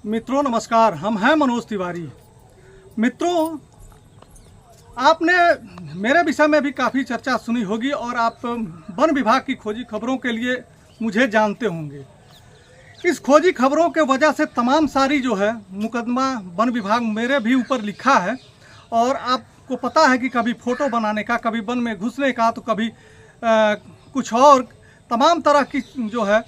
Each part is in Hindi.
मित्रों नमस्कार, हम हैं मनोज तिवारी। मित्रों, आपने मेरे विषय में भी काफ़ी चर्चा सुनी होगी और आप वन विभाग की खोजी खबरों के लिए मुझे जानते होंगे। इस खोजी खबरों के वजह से तमाम सारी जो है मुकदमा वन विभाग मेरे भी ऊपर लिखा है। और आपको पता है कि कभी फ़ोटो बनाने का, कभी वन में घुसने का, तो कभी कुछ और तमाम तरह की जो है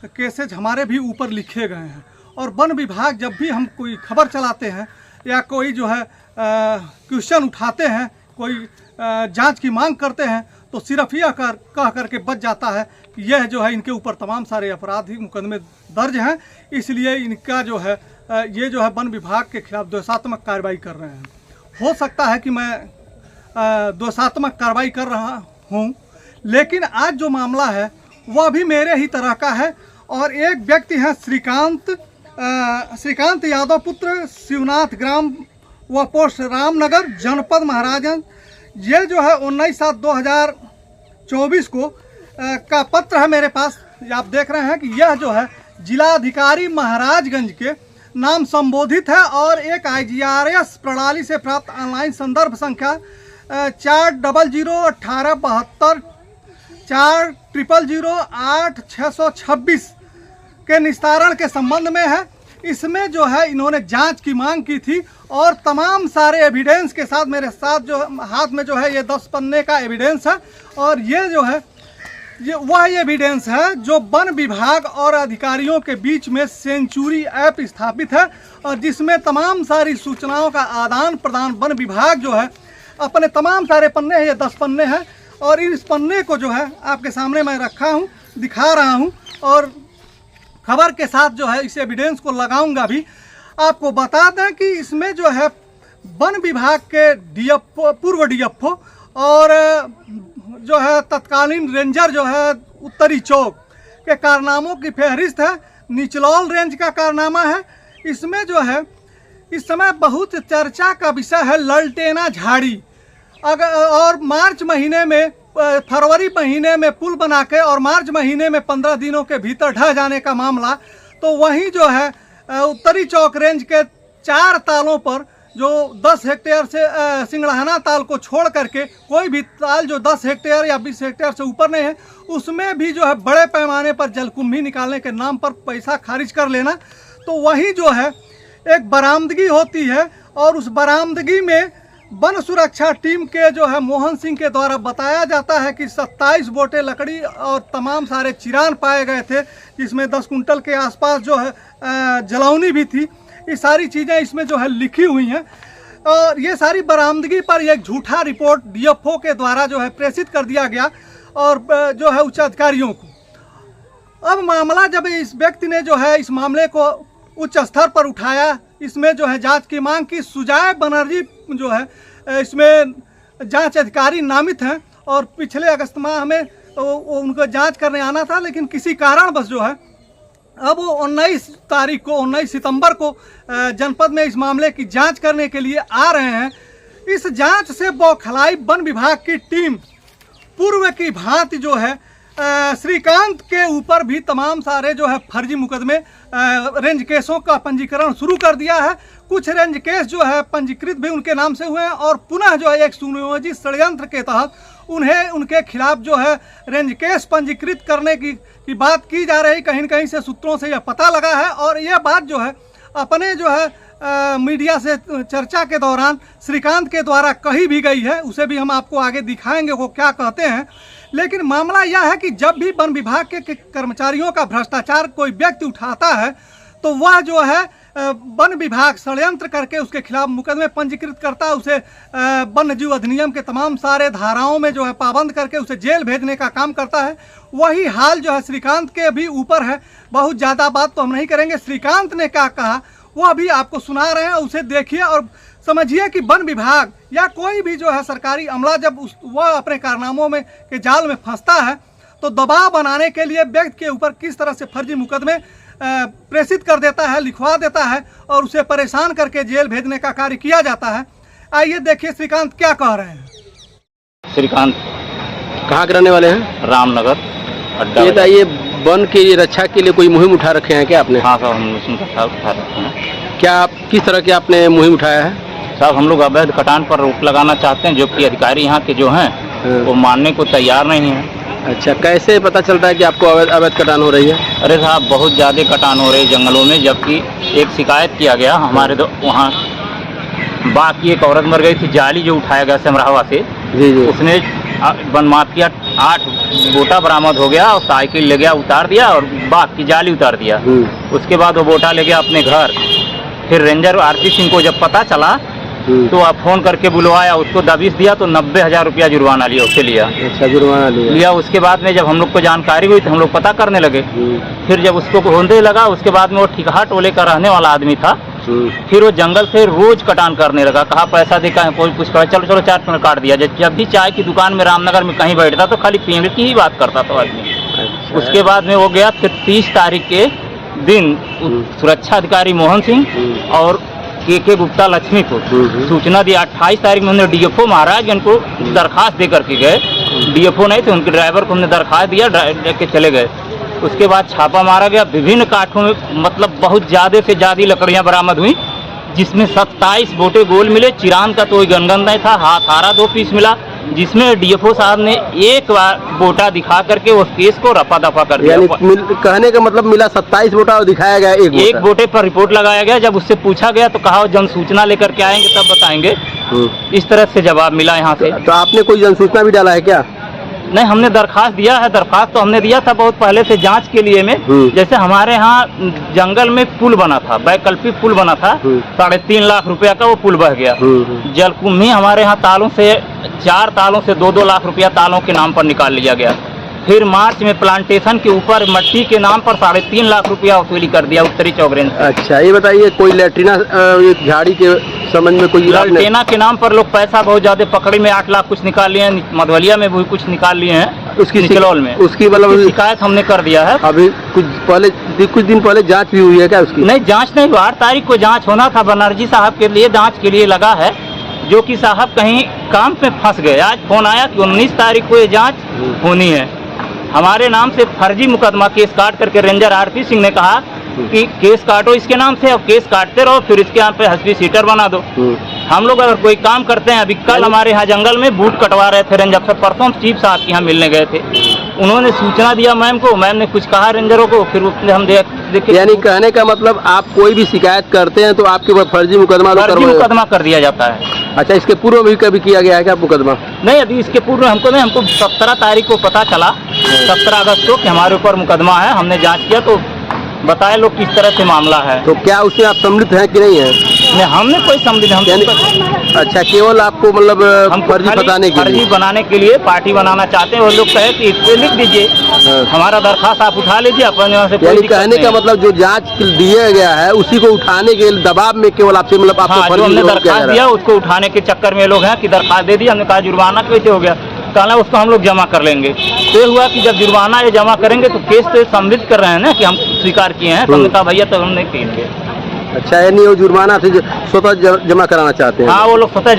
केसेज हमारे भी ऊपर लिखे गए हैं। और वन विभाग जब भी हम कोई खबर चलाते हैं या कोई जो है क्वेश्चन उठाते हैं, कोई जांच की मांग करते हैं, तो सिर्फ यह कह करके बच जाता है कि यह जो है इनके ऊपर तमाम सारे आपराधिक मुकदमे दर्ज हैं, इसलिए इनका जो है ये जो है वन विभाग के खिलाफ दोषात्मक कार्रवाई कर रहे हैं। हो सकता है कि मैं दोषात्मक कार्रवाई कर रहा हूँ, लेकिन आज जो मामला है वह भी मेरे ही तरह का है। और एक व्यक्ति हैं श्रीकांत यादव पुत्र शिवनाथ, ग्राम व पोस्ट रामनगर, जनपद महाराजगंज। ये जो है 19/7/2024 को का पत्र है मेरे पास। आप देख रहे हैं कि यह जो है जिलाधिकारी महाराजगंज के नाम संबोधित है और एक IGRS प्रणाली से प्राप्त ऑनलाइन संदर्भ संख्या 40018272 40008626 के निस्तारण के संबंध में है। इसमें जो है इन्होंने जांच की मांग की थी और तमाम सारे एविडेंस के साथ मेरे साथ जो हाथ में जो है ये 10 पन्ने का एविडेंस है। और ये जो है ये वह एविडेंस है जो वन विभाग और अधिकारियों के बीच में सेंचुरी ऐप स्थापित है और जिसमें तमाम सारी सूचनाओं का आदान प्रदान वन विभाग जो है अपने तमाम सारे पन्ने हैं, ये 10 पन्ने हैं। और इस पन्ने को जो है आपके सामने मैं रखा हूँ, दिखा रहा हूँ और खबर के साथ जो है इस एविडेंस को लगाऊंगा भी। आपको बता दें कि इसमें जो है वन विभाग के DFO, पूर्व DFO और जो है तत्कालीन रेंजर जो है उत्तरी चौक के कारनामों की फहरिस्त है। निचलौल रेंज का कारनामा है। इसमें जो है इस समय बहुत चर्चा का विषय है ललटेना झाड़ी। और मार्च महीने में, फरवरी महीने में पुल बना के और मार्च महीने में 15 दिनों के भीतर ढह जाने का मामला। तो वहीं जो है उत्तरी चौक रेंज के 4 तालों पर जो 10 हेक्टेयर से सिंगड़ाना ताल को छोड़ करके कोई भी ताल जो 10 हेक्टेयर या 20 हेक्टेयर से ऊपर नहीं है, उसमें भी जो है बड़े पैमाने पर जलकुंभी निकालने के नाम पर पैसा खारिज कर लेना। तो वहीं जो है एक बरामदगी होती है और उस बरामदगी में वन सुरक्षा टीम के जो है मोहन सिंह के द्वारा बताया जाता है कि 27 बोटे लकड़ी और तमाम सारे चिरान पाए गए थे, जिसमें 10 कुंटल के आसपास जो है जलौनी भी थी। ये सारी चीज़ें इसमें जो है लिखी हुई हैं और ये सारी बरामदगी पर एक झूठा रिपोर्ट DFO के द्वारा जो है प्रेषित कर दिया गया और जो है उच्च अधिकारियों को। अब मामला जब इस व्यक्ति ने जो है इस मामले को उच्च स्तर पर उठाया, इसमें जो है जांच की मांग की। सुजय बनर्जी जो है इसमें जांच अधिकारी नामित हैं और पिछले अगस्त माह में उनको जांच करने आना था, लेकिन किसी कारणवश जो है अब वो 19 सितंबर को जनपद में इस मामले की जांच करने के लिए आ रहे हैं। इस जांच से बौखलाई वन विभाग की टीम पूर्व की भांति जो है श्रीकांत के ऊपर भी तमाम सारे जो है फर्जी मुकदमे रेंज केसों का पंजीकरण शुरू कर दिया है। कुछ रेंज केस जो है पंजीकृत भी उनके नाम से हुए हैं और पुनः जो है एक सुनियोजित षड्यंत्र के तहत उनके खिलाफ जो है रेंज केस पंजीकृत करने की बात की जा रही। कहीं न कहीं से सूत्रों से यह पता लगा है और यह बात जो है अपने जो है मीडिया से चर्चा के दौरान श्रीकांत के द्वारा कही भी गई है। उसे भी हम आपको आगे दिखाएंगे वो क्या कहते हैं। लेकिन मामला यह है कि जब भी वन विभाग के कर्मचारियों का भ्रष्टाचार कोई व्यक्ति उठाता है तो वह जो है वन विभाग षड्यंत्र करके उसके खिलाफ मुकदमे पंजीकृत करता है, उसे वन्य जीव अधिनियम के तमाम सारे धाराओं में जो है पाबंद करके उसे जेल भेजने का काम करता है। वही हाल जो है श्रीकांत के भी ऊपर है। बहुत ज़्यादा बात तो हम नहीं करेंगे। श्रीकांत ने क्या कहा वो अभी आपको सुना रहे हैं, उसे देखिए और समझिए कि वन विभाग या कोई भी जो है सरकारी अमला जब वह अपने कारनामों में के जाल में फंसता है तो दबाव बनाने के लिए व्यक्ति के ऊपर किस तरह से फर्जी मुकदमे प्रेषित कर देता है, लिखवा देता है और उसे परेशान करके जेल भेजने का कार्य किया जाता है। आइए देखिए श्रीकांत क्या कह रहे हैं। श्रीकांत कहाँ के रहने वाले हैं? रामनगर अड्डा। ये वन की रक्षा के लिए कोई मुहिम उठा रखे हैं क्या आपने? हाँ साहब, हम उसमें उठा रखे हैं। क्या किस तरह के आपने मुहिम उठाया है? साहब हम लोग अवैध कटान पर रोक लगाना चाहते हैं, जो कि अधिकारी यहाँ के जो हैं वो मानने को तैयार नहीं है। अच्छा, कैसे पता चलता है कि आपको अवैध कटान हो रही है? अरे साहब बहुत ज़्यादा कटान हो रहे हैं जंगलों में, जबकि एक शिकायत किया गया हमारे वहाँ बाघ की एक औरत मर गई थी, जाली जो उठाया गया समराहवा से, जी जी, उसने बनमात किया, 8 बोटा बरामद हो गया और साइकिल ले गया उतार दिया और बाघ की जाली उतार दिया। उसके बाद वो बोटा ले गया अपने घर। फिर रेंजर आरती सिंह को जब पता चला तो आप फोन करके बुलवाया, उसको दबिश दिया तो 90,000 रुपया जुर्माना लिया, उससे लिया। अच्छा, जुर्माना लिया। उसके बाद में जब हम लोग को जानकारी हुई तो हम लोग पता करने लगे। फिर जब उसको होने लगा, उसके बाद में वो ठिकहा टोले का रहने वाला आदमी था, फिर वो जंगल से रोज कटान करने लगा। कहा पैसा देगा कोई कुछ कहा, चलो चलो 4 पेड़ काट दिया। जब भी चाय की दुकान में रामनगर में कहीं बैठता तो खाली पेड़ की ही बात करता था आदमी। अच्छा। उसके बाद में वो गया, फिर 30 तारीख के दिन सुरक्षा अधिकारी मोहन सिंह और के गुप्ता लक्ष्मी को सूचना दी। 28 तारीख में हमने डीएफओ महाराज इनको दरखास्त दे करके गए। डीएफओ नहीं थे, उनके ड्राइवर को हमने दरखास्त दिया, लेके चले गए। उसके बाद छापा मारा गया, विभिन्न काठों में मतलब बहुत ज़्यादा से ज़्यादा लकड़ियाँ बरामद हुई, जिसमें 27 बोटे गोल मिले। चिरान का तो कोई गनगन नहीं था, हाथारा 2 पीस मिला, जिसमें डीएफओ साहब ने एक बार बोटा दिखा करके उस केस को रफा दफा कर दिया। यानी कहने का मतलब मिला 27 बोटा और दिखाया गया एक बोटे पर रिपोर्ट लगाया गया। जब उससे पूछा गया तो कहा जन सूचना लेकर के आएंगे तब बताएंगे। इस तरह से जवाब मिला यहाँ से। तो आपने कोई जनसूचना भी डाला है क्या? नहीं, हमने दरखास्त दिया है। दरखास्त तो हमने दिया था बहुत पहले से जांच के लिए में। जैसे हमारे यहाँ जंगल में पुल बना था, वैकल्पिक पुल बना था, 3.5 लाख रुपया का वो पुल बह गया। जलकुंभी हमारे यहाँ तालों से 4 तालों से 2-2 लाख रुपया तालों के नाम पर निकाल लिया गया। फिर मार्च में प्लांटेशन के ऊपर मट्टी के नाम पर 3.5 लाख रुपया वसूली कर दिया उत्तरी चौगरेन से। अच्छा, ये बताइए कोई लेट्रिना झाड़ी के संबंध में कोई लेट्रिना के नाम पर लोग पैसा बहुत ज्यादा पकड़ी में 8 लाख कुछ निकाल लिए हैं, मधुलिया में भी कुछ निकाल लिए हैं, उसकी निकलौल में। उसकी मतलब शिकायत हमने कर दिया है। अभी कुछ दिन पहले जांच भी हुई है क्या उसकी? नहीं, जांच नहीं, 8 तारीख को जांच होना था। बनर्जी साहब के लिए जांच के लिए लगा है, जो कि साहब कहीं काम पे फंस गए। आज फोन आया कि 19 तारीख को ये जांच होनी है। हमारे नाम से फर्जी मुकदमा केस काट करके रेंजर आरती सिंह ने कहा कि केस काटो इसके नाम से, और केस काटते रहो, फिर इसके यहाँ पे हस्बी सीटर बना दो। हम लोग अगर कोई काम करते हैं, अभी कल हमारे यहाँ जंगल में बूट कटवा रहे थे रेंजर अफसर, परसों चीफ साहब के यहाँ मिलने गए थे। उन्होंने सूचना दिया मैम को, मैम ने कुछ कहा रेंजरों को, फिर हम देखे। यानी कहने का मतलब आप कोई भी शिकायत करते हैं तो आपके ऊपर फर्जी मुकदमा कर दिया जाता है। अच्छा, इसके पूर्व भी कभी किया गया है क्या मुकदमा? नहीं, अभी इसके पूर्व हमको नहीं, हमको 17 तारीख को पता चला, 17 अगस्त को, कि हमारे ऊपर मुकदमा है। हमने जांच किया तो बताए लोग किस तरह से मामला है। तो क्या उसमें आप सम्मिलित हैं कि नहीं है? नहीं, हमने कोई सम्मिलित अच्छा, केवल आपको मतलब फर्जी बनाने के लिए पार्टी बनाना चाहते हैं। वो लोग कहे कि इसको लिख दीजिए, हमारा दरखास्त आप उठा लीजिए अपने यहाँ से। यानी कहने का मतलब जो जांच दिया गया है उसी को उठाने के दबाव में केवल आपसे मतलब आपको हमने दरखास्त दिया, उसको उठाने के चक्कर में लोग हैं कि दरखास्त दे दी। हमने कहा जुर्माना कैसे हो गया? कहना उसको हम लोग जमा कर लेंगे। तो ये हुआ कि जब जुर्माना ये जमा करेंगे तो केस तो सम्मिलित कर रहे हैं ना कि हम स्वीकार किए हैं, तो हमने कहा भैया तो हम नहीं करेंगे। अच्छा, यानी वो जुर्माना से स्वतः जमा कराना चाहते हैं? हाँ, वो लोग स्वतः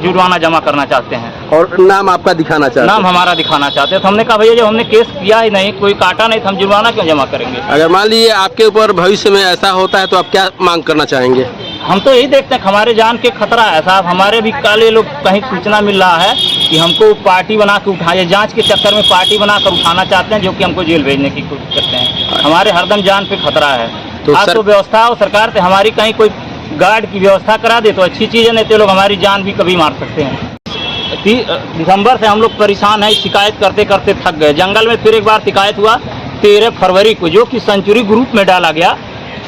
जुर्माना जमा करना चाहते हैं और नाम आपका दिखाना चाहते हैं? नाम हमारा दिखाना चाहते हैं। तो हमने कहा भैया जब हमने केस किया ही नहीं, कोई काटा नहीं, तो हम जुर्माना क्यों जमा करेंगे? अगर मान लीजिए आपके ऊपर भविष्य में ऐसा होता है तो आप क्या मांग करना चाहेंगे? हम तो यही देखते हैं, हमारे जान के खतरा है साहब। हमारे भी काले लोग कहीं सूचना मिल रहा है कि हमको पार्टी बना के उठाए, जांच के चक्कर में पार्टी बनाकर उठाना चाहते हैं, जो कि हमको जेल भेजने की कोशिश करते हैं। हमारे हरदम जान पे खतरा है। तो व्यवस्था हो सरकार से, हमारी कहीं कोई गार्ड की व्यवस्था करा दे तो अच्छी चीज़ है, नहीं तो लोग हमारी जान भी कभी मार सकते हैं। दिसंबर से हम लोग परेशान हैं, शिकायत करते करते थक गए। जंगल में फिर एक बार शिकायत हुआ 13 फरवरी को, जो कि सेंचुरी ग्रुप में डाला गया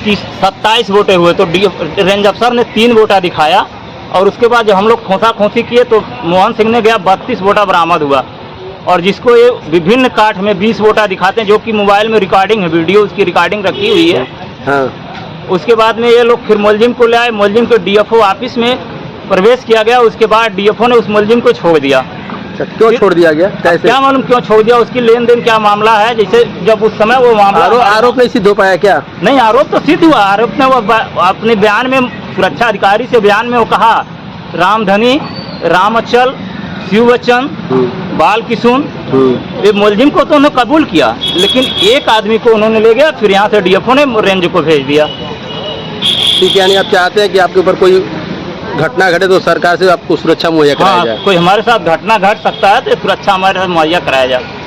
कि 27 बोटे हुए। तो रेंज अफसर ने 3 बोटा दिखाया, और उसके बाद जब हम लोग खोसा खोसी किए तो मोहन सिंह ने गया 32 बोटा बरामद हुआ। और जिसको ये विभिन्न काठ में 20 बोटा दिखाते हैं, जो कि मोबाइल में रिकॉर्डिंग है, वीडियो उसकी रिकॉर्डिंग रखी हुई है। हाँ। उसके बाद में ये लोग फिर मुलजिम को ले आए, मुलजिम को डीएफओ ऑफिस में प्रवेश किया गया। उसके बाद डीएफओ ने उस मुलजिम को छोड़ दिया। क्यों छोड़ दिया गया? कैसे? क्या मालूम क्यों छोड़ दिया, उसकी लेन देन क्या मामला है। जैसे जब उस समय वो मामला आरोप नहीं सिद्ध हो पाया क्या? नहीं, आरोप तो सिद्ध हुआ। आरोप ने वो अपने बयान में, सुरक्षा अधिकारी से बयान में वो कहा, रामधनी, रामचल, शिववचन, बाल किशुन, ये मुलजिम को तो उन्होंने कबूल किया, लेकिन एक आदमी को उन्होंने ले गया, फिर यहाँ से डीएफओ ने रेंज को भेज दिया। ठीक है, यानी आप चाहते हैं कि आपके ऊपर कोई घटना घटे तो सरकार से आपको सुरक्षा मुहैया कराया हाँ, जाए? कोई हमारे साथ घटना घट सकता है तो सुरक्षा हमारे साथ मुहैया कराया जाए।